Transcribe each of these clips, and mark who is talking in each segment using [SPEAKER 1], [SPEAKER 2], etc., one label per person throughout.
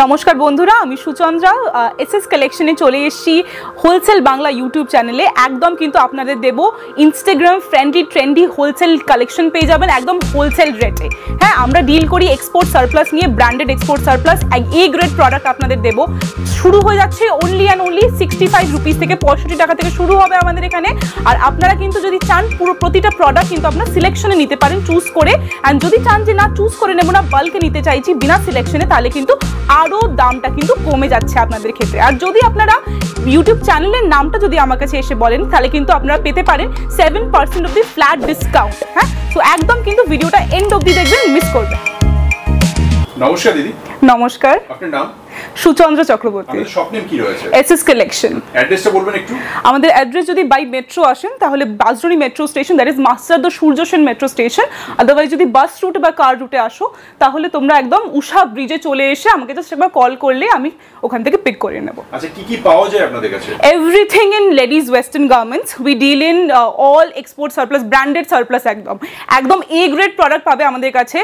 [SPEAKER 1] নমস্কার বন্ধুরা, আমি সুচন্দ্রা এসএস কালেকশনে চলে এসেছি হোলসেল বাংলা ইউটিউব চ্যানেলে। একদম কিন্তু আপনাদের দেব Instagram friendly trendy wholesale collection পেয়ে যাবেন একদম হোলসেল রেটে। হ্যাঁ, আমরা ডিল করি এক্সপোর্ট সারপ্লাস নিয়ে, branded export surplus A grade product আপনাদের দেব। শুরু হয়ে যাচ্ছে অনলি অ্যান্ড অনলি 65 রুপিস থেকে, 65 টাকা থেকে শুরু হবে আমাদের এখানে। আর আপনারা কিন্তু যদি চান পুরো প্রতিটা প্রোডাক্ট কিন্তু আপনার সিলেকশনে নিতে পারেন চুজ করে, অ্যান্ড যদি চান যে না চুজ করে নেবো না, বাল্কে নিতে চাইছি বিনা সিলেকশনে, তাহলে কিন্তু আরও দামটা কিন্তু কমে যাচ্ছে আপনাদের ক্ষেত্রে। আর যদি আপনারা ইউটিউব চ্যানেলের নামটা যদি আমার কাছে এসে বলেন, তাহলে কিন্তু আপনারা পেতে পারেন 7% অব দি ফ্ল্যাট ডিসকাউন্ট। হ্যাঁ, তো একদম কিন্তু ভিডিওটা এন্ড অবধি দেখবেন, মিস করবেন।
[SPEAKER 2] নমস্কার দিদি।
[SPEAKER 1] নমস্কার।
[SPEAKER 2] আপনার নাম?
[SPEAKER 1] সুচন্দ্র চক্রবর্তী।
[SPEAKER 2] আমাদের শপ নেম কি রয়েছে?
[SPEAKER 1] SS collection.
[SPEAKER 2] অ্যাড্রেসটা বলবেন একটু?
[SPEAKER 1] আমাদের অ্যাড্রেস যদি বাই মেট্রো আসেন তাহলে Bansdroni metro station, that is Masterda Surya Sen metro station. Otherwise যদি বাস রুট বা কার রুটে আসো তাহলে তোমরা একদম উষা ব্রিজে চলে এসে আমাকে জাস্ট একবার কল করলে আমি ওখান থেকে পিক করে নেব।
[SPEAKER 2] আচ্ছা, কি কি পাওয়া যায় আপনাদের কাছে?
[SPEAKER 1] Everything in ladies western garments. We deal in all export surplus, branded surplus, একদম এ গ্রেড প্রোডাক্ট পাবে আমাদের কাছে।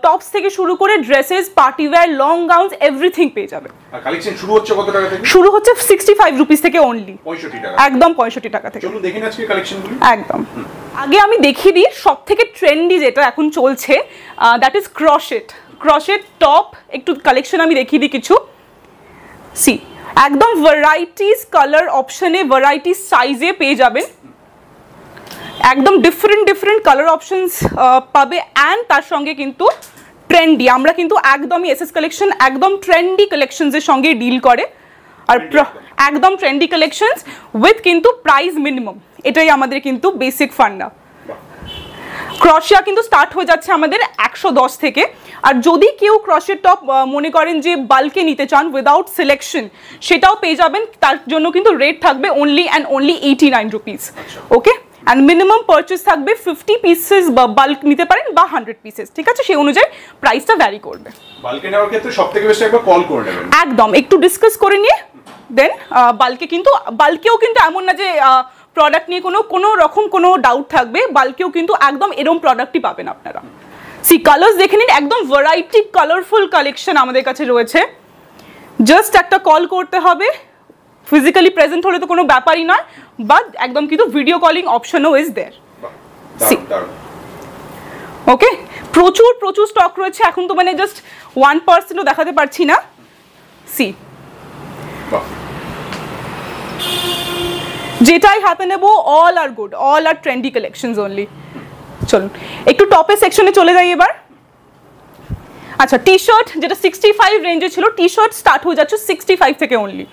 [SPEAKER 1] টপস থেকে শুরু করে dresses, party wear, long gowns, everything পেয়ে যাবে।
[SPEAKER 2] আর কালেকশন শুরু হচ্ছে কত টাকা থেকে?
[SPEAKER 1] শুরু হচ্ছে 65 রুপিস থেকে অনলি।
[SPEAKER 2] 65 টাকা?
[SPEAKER 1] একদম 65 টাকা থেকে।
[SPEAKER 2] চলুন দেখেন আজকে কালেকশনগুলো।
[SPEAKER 1] একদম। আগে আমি দেখিয়ে দিই সবথেকে ট্রেন্ডি যেটা এখন চলছে, দ্যাট ইজ ক্রশেট টপ। একটু কালেকশন আমি দেখিয়ে দিই কিছু। সি, একদম ভ্যারাইটিস কালার অপশনে, ভ্যারাইটিস সাইজে পেয়ে যাবেন। একদম ডিফারেন্ট কালার অপশনস পাবে, অ্যান্ড তার সঙ্গে কিন্তু ট্রেন্ডি। আমরা কিন্তু একদমই এসএস কালেকশন একদম ট্রেন্ডি কালেকশনসের সঙ্গে ডিল করে, আর একদম ট্রেন্ডি কালেকশনস উইথ কিন্তু প্রাইস মিনিমাম, এটাই আমাদের কিন্তু বেসিক ফান্ডা। ক্রশিয়া কিন্তু স্টার্ট হয়ে যাচ্ছে আমাদের 110 থেকে। আর যদি কেউ ক্রশের টপ মনে করেন যে বাল্কে নিতে চান উইদাউট সিলেকশন, সেটাও পেয়ে যাবেন। তার জন্য কিন্তু রেট থাকবে only and only 89 rupees. Okay, and minimum purchase থাকবে 50 পিসেস বা বাল্ক নিতে পারেন বা 100 পিসেস, ঠিক আছে? সেই অনুযায়ী প্রাইসটা ভ্যারি করবে।
[SPEAKER 2] বাল্কে নেওয়ার ক্ষেত্রে সবথেকে বেশি একবার কল করে নেবেন,
[SPEAKER 1] একদম একটু ডিসকাস করে নিয়ে দেন বাল্কে। কিন্তু বাল্কেও কিন্তু এমন না যে প্রোডাক্ট নিয়ে কোনো রকম কোনো ডাউট থাকবে, বাল্কেও কিন্তু একদম এরকম প্রোডাক্টই পাবেন আপনারা। সি, কালার্স দেখে নিন, একদম ভ্যারাইটি কালারফুল কালেকশন আমাদের কাছে রয়েছে। জাস্ট একটা কল করতে হবে, ফিজিক্যালি প্রেজেন্ট হলে তো কোনো ব্যাপারই নয়, বাট একদম কিন্তু ভিডিও কলিং অপশনও ইজ দেয়ার। ওকে, প্রচুর স্টক রয়েছে এখন, তো মানে জাস্ট 1%ও দেখাতে পারছি না। সি, যেটাই হাতে নেব অল আর গুড, অল আর ট্রেন্ডি কালেকশনস অনলি। চলুন একটু টপের সেকশনে চলে যাই এবার। আচ্ছা, টি শার্ট যেটা 65 রেঞ্জে ছিল, টি শার্ট স্টার্ট হয়ে যাচ্ছে 65 থেকে অনলি।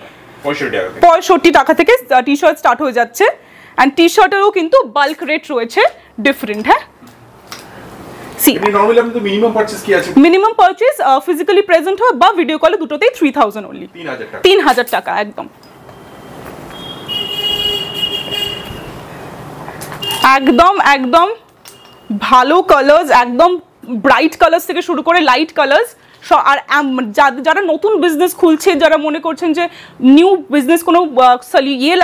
[SPEAKER 1] 65 টাকা থেকে টি শার্ট স্টার্ট হয়ে যাচ্ছে, অ্যান্ড টি শার্টেরও কিন্তু বাল্ক রেট রয়েছে ডিফারেন্ট। হ্যাঁ, সি,
[SPEAKER 2] নরমালি আপনাদের মিনিমাম পারচেজ কি আছে?
[SPEAKER 1] মিনিমাম পারচেজ ফিজিক্যালি প্রেজেন্ট হয় বা ভিডিও কলে, দুটোতেই 3000 অনলি। 3000 টাকা একদম। একদম ভালো কালার্স, একদম ব্রাইট কালার্স থেকে শুরু করে লাইট কালার্স। আর যারা নতুন বিজনেস খুলছে, যারা মনে করছেন যে নিউ বিজনেস কোনো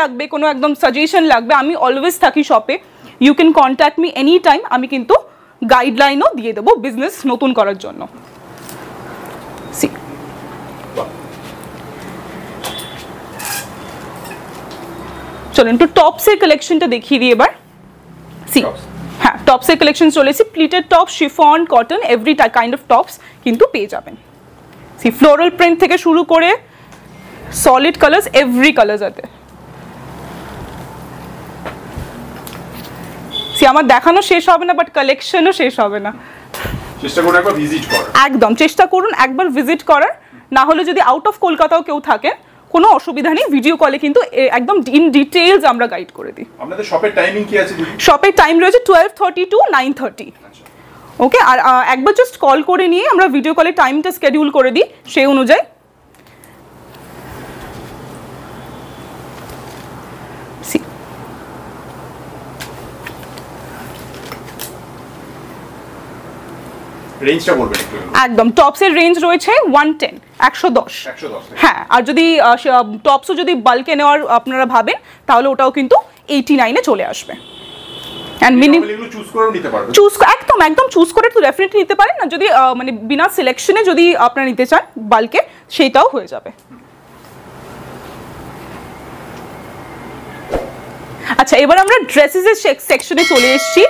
[SPEAKER 1] লাগবে, কোনো একদম সাজেশন লাগবে, আমি অলওয়েজ থাকি শপে। You can contact me any time. আমি কিন্তু গাইডলাইনও দিয়ে দেবো বিজনেস নতুন করার জন্য। সি, চলুন একটু টপসের কালেকশনটা দেখিয়ে দিই এবার। সি, হ্যাঁ, টপসের কালেকশন চলেছে, pleated top, chiffon, cotton, every kind of tops কিন্তু পেয়ে যাবেন। সি, ফ্লোরাল প্রিন্ট থেকে শুরু করে সলিড কালার্স, এভরি কালার্স আছে। সি, আমার দেখানো শেষ হবে না, বাট কালেকশনও শেষ হবে না।
[SPEAKER 2] চেষ্টা করুন একবার ভিজিট করার।
[SPEAKER 1] একদম চেষ্টা করুন একবার ভিজিট করার। না হলে যদি আউট অফ কলকাতাও কেউ থাকে, কোনো অসুবিধা নেই, ভিডিও কলে কিন্তু একদম ইন ডিটেইলস আমরা গাইড করে দিই।
[SPEAKER 2] আপনাদের শপের টাইমিং কি আছে?
[SPEAKER 1] শপের টাইম রয়েছে 12:30 টু 9:30। ওকে, আর একবার জাস্ট কল করে নিয়ে আমরা ভিডিও কলে টাইমটা স্কেডিউল করে দিই সেই অনুযায়ী।
[SPEAKER 2] রেঞ্জটা বলবেন একটু? একদম
[SPEAKER 1] টপসের রেঞ্জ রয়েছে 110। হ্যাঁ, আর যদি টপসও যদি বাল্কে নেওয়ার আপনারা ভাবেন তাহলে ওটাও কিন্তু 89-এ চলে আসবে। and minimum choose করে নিতে পারবেন চুজ একদম চুজ করে তো ডেফিনেটলি নিতে পারেন না যদি মানে বিনা সিলেকশনে যদি আপনারা নিতে চান বাল্কে সেটাও হয়ে যাবে। আচ্ছা, এবার আমরা ড্রেসেসের সেকশনে চলে এসেছি।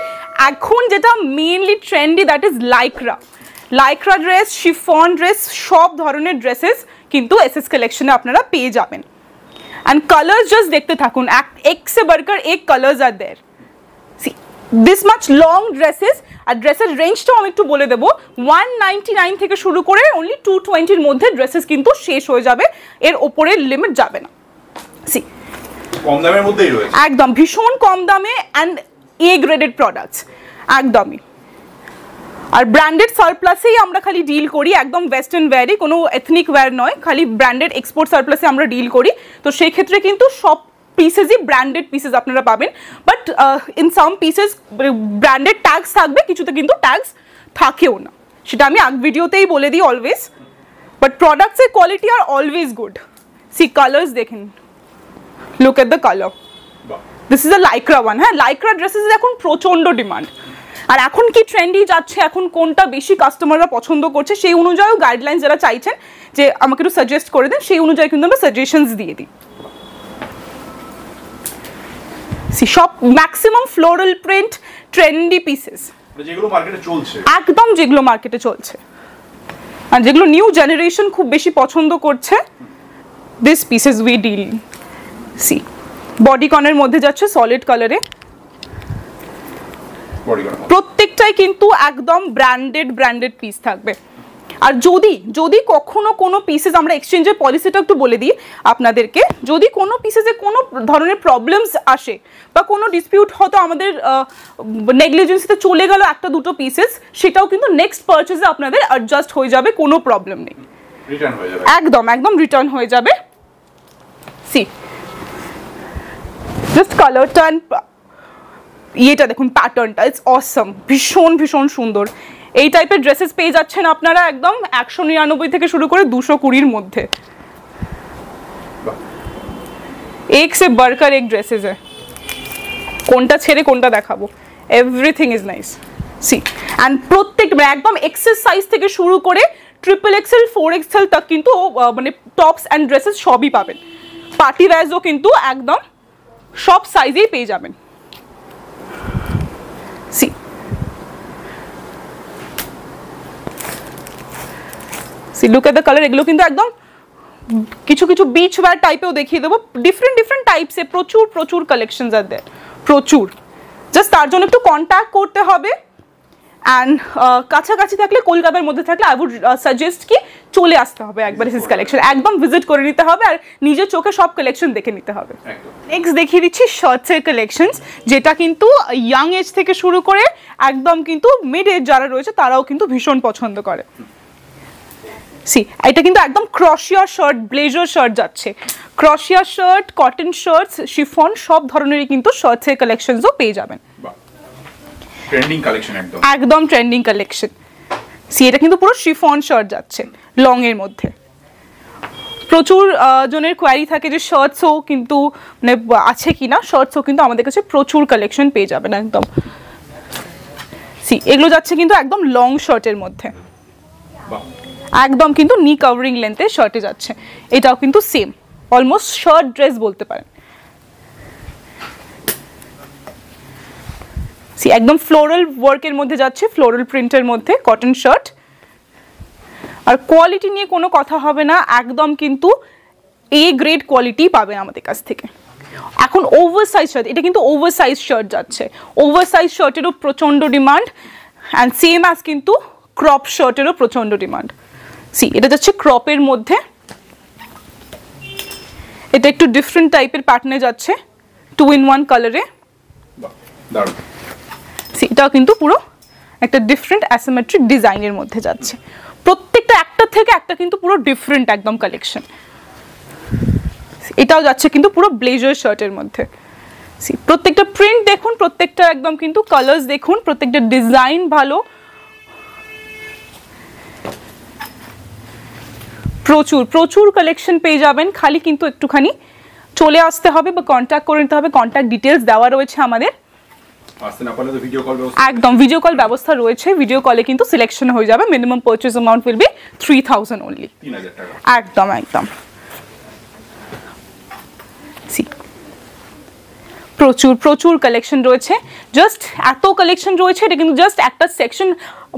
[SPEAKER 1] এখন যেটা mainly trendy, that is Lycra dress, chiffon dress, সব ধরনের ড্রেসেস কিন্তু এসএস কালেকশনে আপনারা পেয়ে যাবেন। অ্যান্ড কালার্স জাস্ট দেখতে থাকুন, এক সে বাড়কর এক colours are there. See this much long dresses. আর ড্রেসের রেঞ্জটাও আমি একটু বলে দেবো, 199 থেকে শুরু করে অনলি 220-র মধ্যে ড্রেসেস কিন্তু শেষ হয়ে যাবে, এর ওপরে লিমিট যাবে না। সি
[SPEAKER 2] কম দামের মধ্যেই রয়েছে,
[SPEAKER 1] একদম ভীষণ কম দামে অ্যান্ড এ গ্রেডেড প্রোডাক্টস একদমই। আর ব্র্যান্ডেড সারপ্লাসেই আমরা খালি ডিল করি, একদম ওয়েস্টার্ন ওয়্যারে, কোনো এথনিক ওয়্যার নয়, খালি ব্র্যান্ডেড এক্সপোর্ট সারপ্লাসে আমরা ডিল করি। তো সেই ক্ষেত্রে কিন্তু সব পিসেসই ব্র্যান্ডেড পিসেস আপনারা পাবেন, but in some pieces branded tags থাকবে, কিছুতে কিন্তু ট্যাগস থাকেও না, সেটা আমি আগ ভিডিওতেই বলে দিই অলওয়েজ। বাট প্রোডাক্টসের quality are always good. C colours দেখেন, look at the colour, this is a Lycra one. হ্যাঁ, লাইক্রা ড্রেসেস এখন প্রচণ্ড ডিমান্ড। আর এখন কি ট্রেন্ডি যাচ্ছে, এখন কোনটা বেশি কাস্টমাররা পছন্দ করছে, সেই অনুযায়ীও গাইডলাইন যারা চাইছেন যে আমাকে একটু সাজেস্ট করে দেন, সেই অনুযায়ী কিন্তু আমরা সাজেশনস দিয়ে দিই। সব maximum floral print trendy pieces,
[SPEAKER 2] যেগুলো মার্কেটে চলছে,
[SPEAKER 1] একদম যেগুলো মার্কেটে চলছে আর যেগুলো নিউ জেনারেশন খুব বেশি পছন্দ করছে, this pieces we deal. See বডিকনের মধ্যে যাচ্ছে সলিড কালারে, প্রত্যেকটাই কিন্তু একদম ব্র্যান্ডেড পিস থাকবে। আর যদি কখনো কোনো পিসেস, আমরা এক্সচেঞ্জের পলিসিটা একটু বলে দিই আপনাদেরকে, যদি কোনো পিসেসে কোনো ধরনের প্রবলেমস আসে বা কোনো ডিসপিউট হয়তো আমাদের নেগলিজেন্সিতে চলে গেল একটা দুটো পিসেস, সেটাও কিন্তু নেক্সট পারচেজে আপনাদের অ্যাডজাস্ট হয়ে যাবে, কোনো প্রবলেম নেই, একদম রিটার্ন হয়ে যাবে। সি জাস্ট কালারটা অ্যান্ড ইয়েটা দেখুন, প্যাটার্নটা ইটস অসম, ভীষণ সুন্দর। এই টাইপের ড্রেসেস পেয়ে যাচ্ছেন আপনারা একদম 199 থেকে শুরু করে 220-র মধ্যে। এক সে বাড়কর এক ড্রেসেস है, কোনটা ছেড়ে কোনটা দেখাবো, everything is nice. See and প্রত্যেক একদম এক্সেস সাইজ থেকে শুরু করে XXL 4XL তক কিন্তু মানে টপস অ্যান্ড ড্রেসেস সবই পাবেন। পার্টি ওয়্যারও কিন্তু একদম সব সাইজেই পেয়ে যাবেন। See look at the colour, এগুলো কিন্তু একদম কিছু বিচ ওয়্যার টাইপেও দেখিয়ে দেবো, ডিফারেন্ট টাইপসে প্রচুর কালেকশনস আর দেয়ার, প্রচুর। জাস্ট তার জন্য একটু কন্ট্যাক্ট করতে হবে। অ্যান্ড কাছাকাছি থাকলে, কলকাতার মধ্যে থাকলে আই উড সাজেস্ট কি চলে আসতে হবে একবার এসএস কালেকশন, একদম ভিজিট করে নিতে হবে আর নিজের চোখে সব কালেকশন দেখে নিতে হবে। নেক্সট দেখিয়ে দিচ্ছি শার্টসের কালেকশনস, যেটা কিন্তু ইয়াং এজ থেকে শুরু করে একদম কিন্তু মিড এজ যারা রয়েছে তারাও কিন্তু ভীষণ পছন্দ করে। সি এটা কিন্তু একদম ক্রশিয়া শার্ট, ব্লেজার শার্ট যাচ্ছে, ক্রশিয়া শার্ট, কটন শার্টস, শিফন, সব ধরনেরই কিন্তু শার্টসের কালেকশনসও পেয়ে যাবেন।
[SPEAKER 2] ট্রেন্ডিং কালেকশন,
[SPEAKER 1] একদম ট্রেন্ডিং কালেকশন। সি এটা কিন্তু পুরো শিফন শার্ট যাচ্ছে লং এর মধ্যে। প্রচুর জনের কোয়ারি থাকে যে শার্টসও কিন্তু মানে আছে কিনা, শার্টসও কিন্তু আমাদের কাছে প্রচুর কালেকশন পেয়ে যাবেন একদম। সি এগুলো যাচ্ছে কিন্তু একদম লং শার্টের মধ্যে, একদম কিন্তু নি কভারিং লেন্থে শার্টে যাচ্ছে। এটাও কিন্তু সেম, অলমোস্ট শার্ট ড্রেস বলতে পারেন। সি একদম ফ্লোরাল ওয়ার্কের মধ্যে যাচ্ছে, ফ্লোরাল প্রিন্টের মধ্যে কটন শার্ট। আর কোয়ালিটি নিয়ে কোনো কথা হবে না, একদম কিন্তু এ গ্রেড কোয়ালিটি পাবেন আমাদের কাছ থেকে। এখন ওভার সাইজ শার্ট, এটা কিন্তু ওভার সাইজ শার্ট যাচ্ছে, ওভার সাইজ শার্টেরও প্রচণ্ড ডিমান্ড, অ্যান্ড সেম অ্যাজ কিন্তু ক্রপ শার্টেরও প্রচণ্ড ডিমান্ড। সি এটা যাচ্ছে ক্রপের মধ্যে, এটা একটু ডিফারেন্ট টাইপের প্যাটার্নে যাচ্ছে, 2-in-1 কালারে। এটাও কিন্তু পুরো একটা ডিফারেন্ট অ্যাসিমেট্রিক ডিজাইনের মধ্যে যাচ্ছে, প্রত্যেকটা একটা থেকে একটা কিন্তু পুরো ডিফারেন্ট একদম কালেকশন। এটাও যাচ্ছে কিন্তু পুরো ব্লেজার শার্টের মধ্যে। প্রত্যেকটা প্রিন্ট দেখুন, প্রত্যেকটা একদম কিন্তু কালার্স দেখুন, প্রত্যেকটা ডিজাইন ভালো, প্রচুর কালেকশন পেয়ে যাবেন। খালি কিন্তু একটুখানি চলে আসতে হবে বা কন্ট্যাক্ট করে নিতে হবে, কন্ট্যাক্ট ডিটেলস দেওয়া রয়েছে আমাদের।
[SPEAKER 2] আসতে না পারলে তো ভিডিও কল ব্যবস্থা,
[SPEAKER 1] একদম ভিডিও কল ব্যবস্থা রয়েছে, ভিডিও কলে কিন্তু সিলেকশন হয়ে যাবে। Minimum purchase amount will be 3000 only.
[SPEAKER 2] 3000 টাকা।
[SPEAKER 1] একদম একদম। প্রচুর প্রচুর কালেকশন রয়েছে, জাস্ট এত কালেকশন রয়েছে, এটা কিন্তু জাস্ট একটা সেকশন,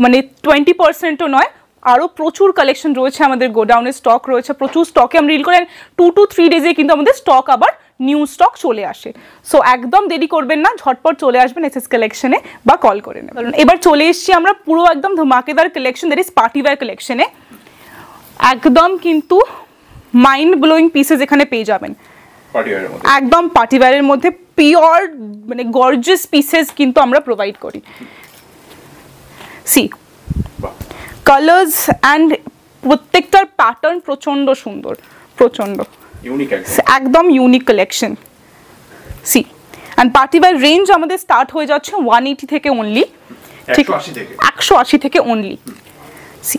[SPEAKER 1] মানে 20%ও নয়, আরও প্রচুর কালেকশন রয়েছে আমাদের গোডাউনে, স্টক রয়েছে প্রচুর, স্টকে আমরা রিল করেন 2 to 3 ডেজে কিন্তু আমাদের স্টক আবার নিউ স্টক চলে আসে। সো একদম দেরি করবেন না, ঝটপট চলে আসবেন এসএস কালেকশনে বা কল করে নেবেন। এবার চলে এসেছি আমরা পুরো একদম ধমাকেদার কালেকশন, দ্যাট ইজ পার্টিওয়্যার কালেকশনে। একদম কিন্তু মাইন্ড ব্লোয়িং পিসেস এখানে পেয়ে যাবেন,
[SPEAKER 2] পার্টিওয়্যারের মধ্যে,
[SPEAKER 1] একদম পার্টিওয়্যারের মধ্যে পিওর মানে গর্জিয়াস পিসেস কিন্তু আমরা প্রোভাইড করি। সি কালার্স অ্যান্ড প্রত্যেকটার প্যাটার্ন প্রচন্ড সুন্দর, প্রচন্ড
[SPEAKER 2] ইউনিক,
[SPEAKER 1] একদম unique collection. See and party wear range আমাদের স্টার্ট হয়ে যাচ্ছে 180 থেকে অনলি, ঠিক 180 থেকে অনলি। সি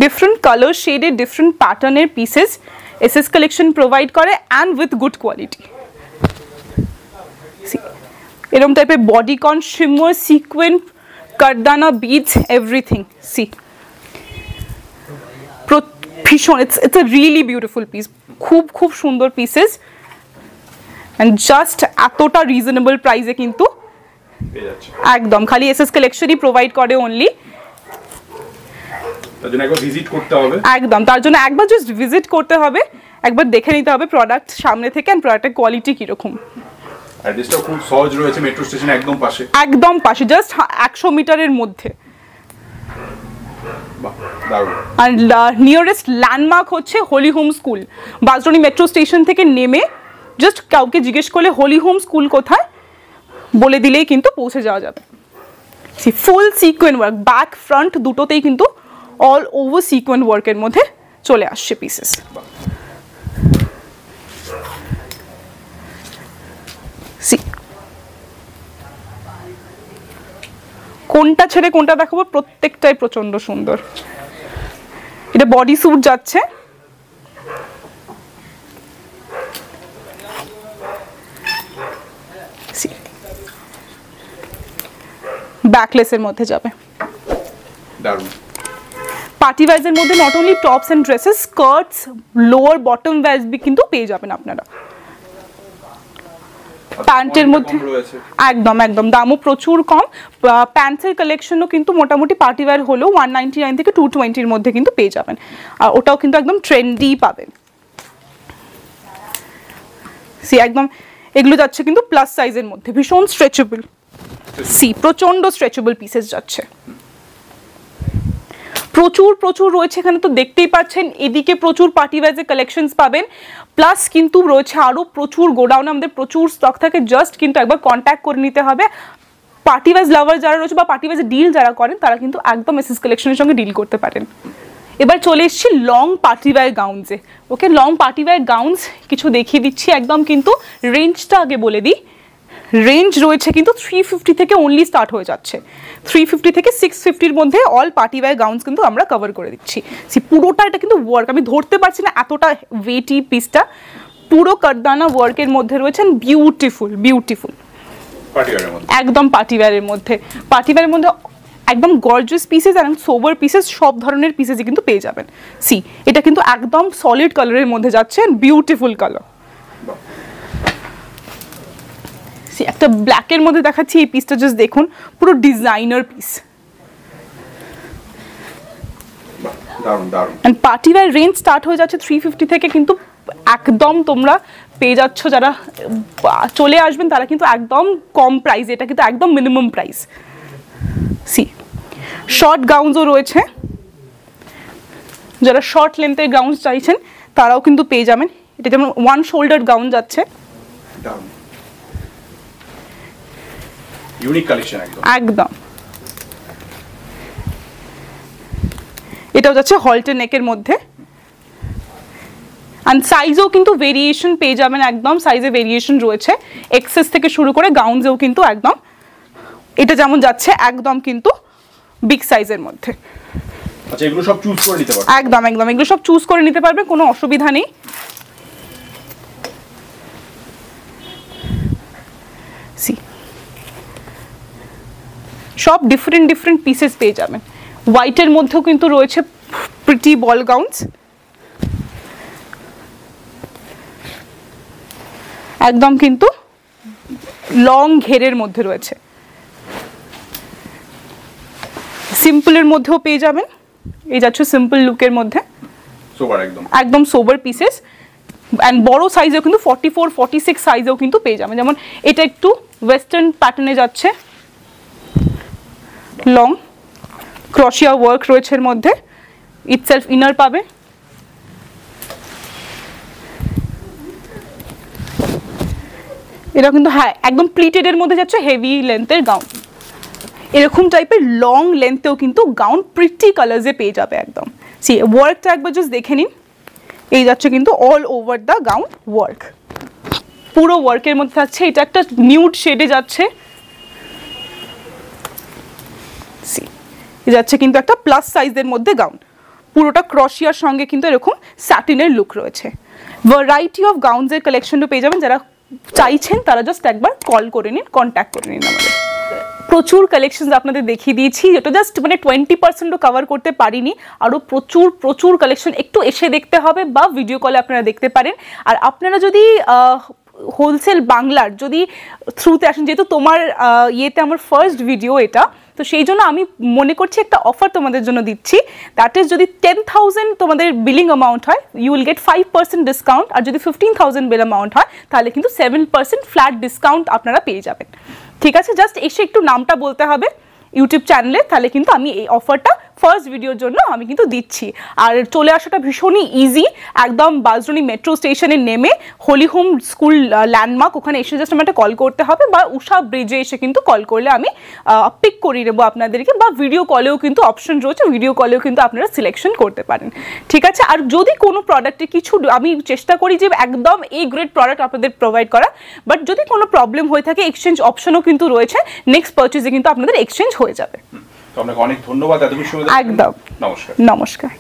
[SPEAKER 1] ডিফারেন্ট কালার শেডের ডিফারেন্ট প্যাটার্নের পিসেস এসএস কালেকশন প্রোভাইড করে অ্যান্ড উইথ গুড কোয়ালিটি। এরকম টাইপের বডিকন, শিমার, সিকোয়েন্স, কারদানা, বিডস, এভরিথিং। সি ভীষণ, it's a really beautiful piece, খুব খুব সুন্দর পিসেস অ্যান্ড জাস্ট এতটা রিজনেবল প্রাইসে কিন্তু একদম খালি এসএস কালেকশনই প্রোভাইড করে অনলি।
[SPEAKER 2] তার জন্য একবার ভিজিট করতে হবে,
[SPEAKER 1] একদম তার জন্য একবার জাস্ট ভিজিট করতে হবে, একবার দেখে নিতে হবে প্রোডাক্ট সামনে থেকে অ্যান্ড প্রোডাক্টের কোয়ালিটি কীরকম।
[SPEAKER 2] অ্যাড্রেসটা খুব সহজ রয়েছে, মেট্রো স্টেশন একদম পাশে,
[SPEAKER 1] একদম পাশে, জাস্ট 100 মিটারের মধ্যে। আর নিয়ারেস্ট ল্যান্ডমার্ক হচ্ছে Holy Home School. Bansdroni metro station থেকে নেমে জাস্ট কাউকে জিজ্ঞেস করলে হোলি হোম স্কুল কোথায় বলে দিলেই কিন্তু পৌঁছে যাওয়া যাবে। ফুল সিকোয়েন্স ওয়ার্ক, ব্যাক ফ্রন্ট দুটোতেই কিন্তু অল ওভার সিকোয়েন্স ওয়ার্কের মধ্যে চলে আসছে পিসেস। কোনটা ছেড়ে কোনটা দেখাবো, প্রত্যেকটাই প্রচন্ড সুন্দর। এটা বডি স্যুট যাচ্ছে, ব্যাকলেসের মধ্যে যাবে,
[SPEAKER 2] দারুণ।
[SPEAKER 1] পার্টি ওয়্যারসের মধ্যে not only tops and dresses, skirts, lower bottom wears কিন্তু পেয়ে যাবেন আপনারা। প্যান্টের মধ্যে একদম একদম দামও প্রচুর কম। প্যান্টের কালেকশনও কিন্তু মোটামুটি পার্টি ওয়্যার হলেও 199 থেকে 220-র মধ্যে কিন্তু পেয়ে যাবেন, আর ওটাও কিন্তু একদম ট্রেন্ডি পাবেন। সি একদম এগুলো যাচ্ছে কিন্তু প্লাস সাইজের মধ্যে, ভীষণ স্ট্রেচেবল। সি প্রচন্ড স্ট্রেচেবল পিসেস যাচ্ছে, প্রচুর প্রচুর রয়েছে এখানে, তো দেখতেই পাচ্ছেন। এদিকে প্রচুর পার্টি ওয়্যারসের কালেকশনস পাবেন, প্লাস কিন্তু রয়েছে আরও প্রচুর গোডাউনে আমাদের প্রচুর স্টক থাকে, জাস্ট কিন্তু একবার কন্ট্যাক্ট করে নিতে হবে। পার্টি ওয়্যারস লাভার যারা রয়েছে বা পার্টি ওয়্যারসের ডিল যারা করেন তারা কিন্তু একদম এসএস কালেকশনের সঙ্গে ডিল করতে পারেন। এবার চলে এসেছি লং পার্টি ওয়্যার গাউনসে। ওকে, লং পার্টি ওয়্যার গাউনস কিছু দেখিয়ে দিচ্ছি, একদম কিন্তু রেঞ্জটা আগে বলে দিই। রেঞ্জ রয়েছে কিন্তু 350 থেকে অনলি স্টার্ট হয়ে যাচ্ছে, 350 থেকে 650-র মধ্যে অল পার্টি ওয়্যার গাউনস কিন্তু আমরা কভার করে দিচ্ছি। পুরোটা এটা কিন্তু ওয়ার্ক, আমি ধরতে পারছি না এতটা ওয়েটি পিসটা, পুরো কারদানা ওয়ার্কের মধ্যে রয়েছেন, বিউটিফুল বিউটিফুল একদম পার্টি ওয়্যারের মধ্যে। পার্টি ওয়্যারের মধ্যে একদম গর্জিয়াস পিসেস আর সোবার পিসেস, সব ধরনের পিসেসই কিন্তু পেয়ে যাবেন। সি এটা কিন্তু একদম সলিড কালারের মধ্যে যাচ্ছে, বিউটিফুল কালার। একটা ব্ল্যাকের মধ্যে দেখাচ্ছি, এই পিসটা জাস্ট দেখুন, পুরো designer piece. Party wear range start হয়ে যাচ্ছে 350 থেকে, কিন্তু একদম তোমরা পেয়ে যাচ্ছ, যারা চলে আসবেন তারা কিন্তু একদম কম প্রাইস, এটা কিন্তু একদম মিনিমাম প্রাইস। সি শর্ট গাউনসও রয়েছে, যারা শর্ট লেন্থের গাউন চাইছেন তারাও কিন্তু পেয়ে যাবেন। এটা যেমন ওয়ান শোল্ডার গাউন যাচ্ছে,
[SPEAKER 2] ইউনিক কালেকশন একদম
[SPEAKER 1] একদম। এটাও যাচ্ছে হল্টার নেকের মধ্যে, অ্যান্ড সাইজও কিন্তু ভেরিয়েশন পেয়ে যাবেন, একদম সাইজে ভেরিয়েশন রয়েছে, এক্সেস থেকে শুরু করে গাউনসেও কিন্তু একদম। এটা যেমন যাচ্ছে একদম কিন্তু বিগ সাইজের মধ্যে।
[SPEAKER 2] আচ্ছা, এগুলো সব চুজ করে নিতে পারবে?
[SPEAKER 1] একদম একদম, এগুলো সব চুজ করে নিতে পারবে, কোনো অসুবিধা নেই। সি সব ডিফারেন্ট ডিফারেন্ট পিসেস পেয়ে যাবেন। হোয়াইটের মধ্যেও কিন্তু রয়েছে প্রিটি বল গাউনস, একদম কিন্তু লং ঘেরের মধ্যে রয়েছে। সিম্পলের মধ্যেও পেয়ে যাবেন, এই যাচ্ছে সিম্পল লুকের মধ্যে,
[SPEAKER 2] সোবার
[SPEAKER 1] একদম সোবার পিসেস। অ্যান্ড বড় সাইজেও কিন্তু 44, 46 সাইজেও কিন্তু পেয়ে যাবেন। যেমন এটা একটু ওয়েস্টার্ন প্যাটার্নে যাচ্ছে, লং ক্রোশিয়া ওয়ার্ক রয়েছে এর মধ্যে, ইটসেলফ ইনার পাবে। এটা কিন্তু হ্যাঁ একদম প্লিটেডের মধ্যে যাচ্ছে, হেভি লেন্থের গাউন। এরকম টাইপের লং লেন্থেও কিন্তু গাউন প্রিটি কালার্সে পেয়ে যাবে একদম। সি ওয়ার্কটা একবার জাস্ট দেখে নিন, এই যাচ্ছে কিন্তু all over the gown work, পুরো ওয়ার্কের মধ্যে থাকছে। এটা একটা নিউড শেডে যাচ্ছে, সি এই যাচ্ছে কিন্তু একটা প্লাস সাইজের মধ্যে গাউন, পুরোটা ক্রোশিয়ার সঙ্গে কিন্তু এরকম স্যাটিনের লুক রয়েছে। ভ্যারাইটি অফ গাউনসের কালেকশনটা পেয়ে যাবেন, যারা চাইছেন তারা জাস্ট একবার কল করে নিন, কন্ট্যাক্ট করে নিন আমাদের। প্রচুর কালেকশন আপনাদের দেখিয়ে দিয়েছি, যেটা জাস্ট মানে 20%ও কভার করতে পারিনি, আরও প্রচুর প্রচুর কালেকশন একটু এসে দেখতে হবে বা ভিডিও কলে আপনারা দেখতে পারেন। আর আপনারা যদি হোলসেল বাংলার যদি থ্রুতে আসেন, যেহেতু তোমার ইয়েতে আমার ফার্স্ট ভিডিও এটা, তো সেই জন্য আমি মনে করছি একটা অফার তোমাদের জন্য দিচ্ছি। দ্যাট ইজ যদি 10,000 তোমাদের বিলিং অ্যামাউন্ট হয়, ইউ উইল গেট 5% ডিসকাউন্ট। আর যদি 15,000 বিল অ্যামাউন্ট হয় তাহলে কিন্তু 7% ফ্ল্যাট ডিসকাউন্ট আপনারা পেয়ে যাবেন। ঠিক আছে, জাস্ট এসে একটু নামটা বলতে হবে ইউটিউব চ্যানেলে, তাহলে কিন্তু আমি এই অফারটা ফার্স্ট ভিডিওর জন্য আমি কিন্তু দিচ্ছি। আর চলে আসাটা ভীষণই ইজি, একদম বাসড্রোনি মেট্রো স্টেশনে নেমে হলিহোম স্কুল ল্যান্ডমার্ক, ওখানে এসে জাস্ট আমার একটা কল করতে হবে, বা উষা ব্রিজে এসে কিন্তু কল করলে আমি পিক করিয়ে নেবো আপনাদেরকে, বা ভিডিও কলেও কিন্তু অপশন রয়েছে, ভিডিও কলেও কিন্তু আপনারা সিলেকশন করতে পারেন। ঠিক আছে, আর যদি কোনো প্রোডাক্টে কিছু, আমি চেষ্টা করি যে একদম এই গ্রেড প্রোডাক্ট আপনাদের প্রোভাইড করা, বাট যদি কোনো প্রবলেম হয়ে থাকে এক্সচেঞ্জ অপশনও কিন্তু রয়েছে, নেক্সট পারচেজে কিন্তু আপনাদের এক্সচেঞ্জ হয়ে যাবে।
[SPEAKER 2] আপনাকে অনেক ধন্যবাদ এতক্ষণ সময়।
[SPEAKER 1] একদম,
[SPEAKER 2] নমস্কার।
[SPEAKER 1] নমস্কার।